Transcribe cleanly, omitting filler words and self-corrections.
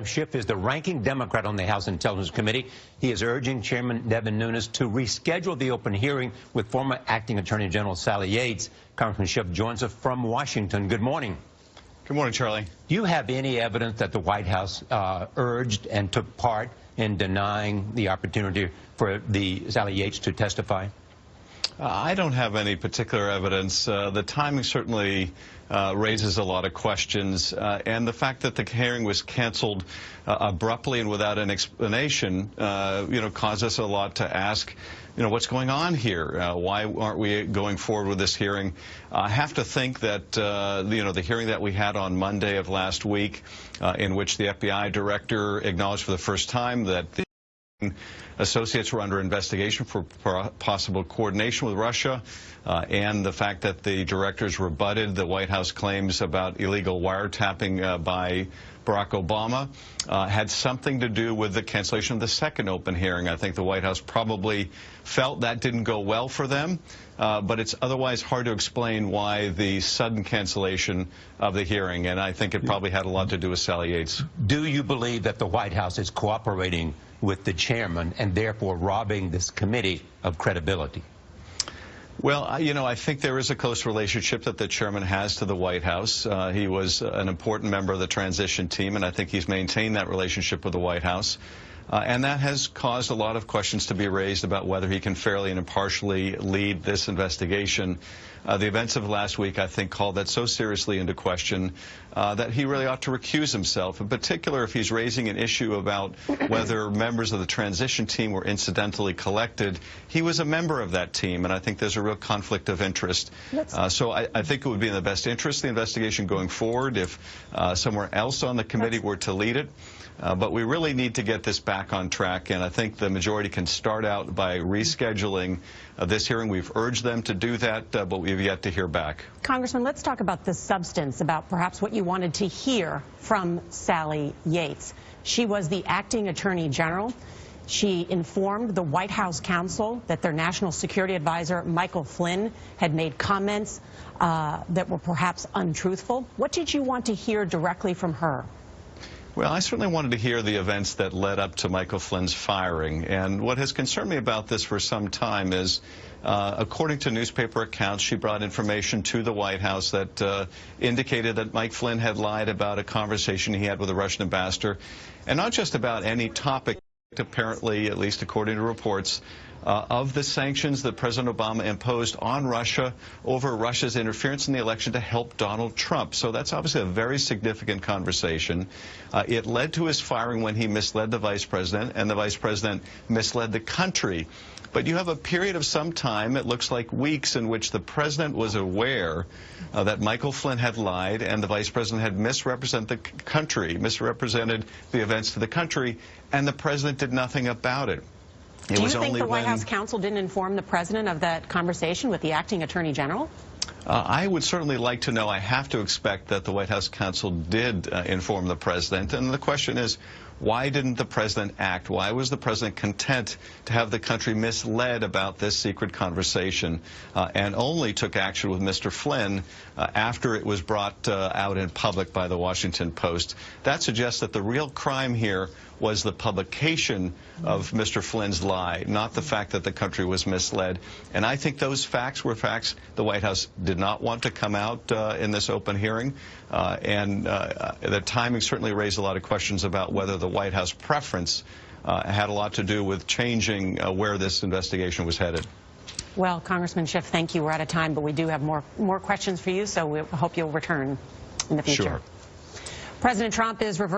Schiff is the ranking Democrat on the House Intelligence Committee. He is urging Chairman Devin Nunes to reschedule the open hearing with former Acting Attorney General Sally Yates. Congressman Schiff joins us from Washington. Good morning. Good morning, Charlie. Do you have any evidence that the White House urged and took part in denying the opportunity for Sally Yates to testify? I don't have any particular evidence. The timing certainly raises a lot of questions, and the fact that the hearing was canceled abruptly and without an explanation, caused us a lot to ask, what's going on here? Why aren't we going forward with this hearing? I have to think that, the hearing that we had on Monday of last week, in which the FBI director acknowledged for the first time that the associates were under investigation for possible coordination with Russia, and the fact that the directors rebutted the White House claims about illegal wiretapping by Barack Obama had something to do with the cancellation of the second open hearing. I think the White House probably felt that didn't go well for them, but it's otherwise hard to explain why the sudden cancellation of the hearing, and I think it probably had a lot to do with Sally Yates. Do you believe that the White House is cooperating with the chairman and therefore robbing this committee of credibility? Well, I think there is a close relationship that the chairman has to the White House. He was an important member of the transition team, and I think he's maintained that relationship with the White House. And that has caused a lot of questions to be raised about whether he can fairly and impartially lead this investigation. The events of last week, I think, called that so seriously into question that he really ought to recuse himself, in particular if he's raising an issue about whether members of the transition team were incidentally collected. He was a member of that team, and I think there's a real conflict of interest. So I think it would be in the best interest of the investigation going forward if somewhere else on the committee were to lead it. But we really need to get this back on track, and I think the majority can start out by rescheduling this hearing. We've urged them to do that, but we've yet to hear back. Congressman, let's talk about the substance, about perhaps what you wanted to hear from Sally Yates. She was the acting attorney general. She informed the White House counsel that their national security advisor, Michael Flynn, had made comments that were perhaps untruthful. What did you want to hear directly from her? Well, I certainly wanted to hear the events that led up to Michael Flynn's firing. And what has concerned me about this for some time is, according to newspaper accounts, she brought information to the White House that indicated that Mike Flynn had lied about a conversation he had with the Russian ambassador, and not just about any topic, apparently, at least according to reports, of the sanctions that President Obama imposed on Russia over Russia's interference in the election to help Donald Trump. So that's obviously a very significant conversation. It led to his firing when he misled the vice president, and the vice president misled the country. But you have a period of some time, it looks like weeks, in which the president was aware that Michael Flynn had lied and the vice president had misrepresented the country, misrepresented the events to the country, and the president did nothing about it. Do you think the White House counsel didn't inform the president of that conversation with the acting attorney general? I would certainly like to know. I have to expect that the White House counsel did inform the president. And the question is, why didn't the president act? Why was the president content to have the country misled about this secret conversation and only took action with Mr. Flynn after it was brought out in public by the Washington Post? That suggests that the real crime here was the publication of Mr. Flynn's lie, not the fact that the country was misled. And I think those facts were facts the White House did not want to come out in this open hearing. The timing certainly raised a lot of questions about whether the White House preference had a lot to do with changing where this investigation was headed. Well, Congressman Schiff, thank you. We're out of time, but we do have more questions for you, so we hope you'll return in the future. Sure. President Trump is reversing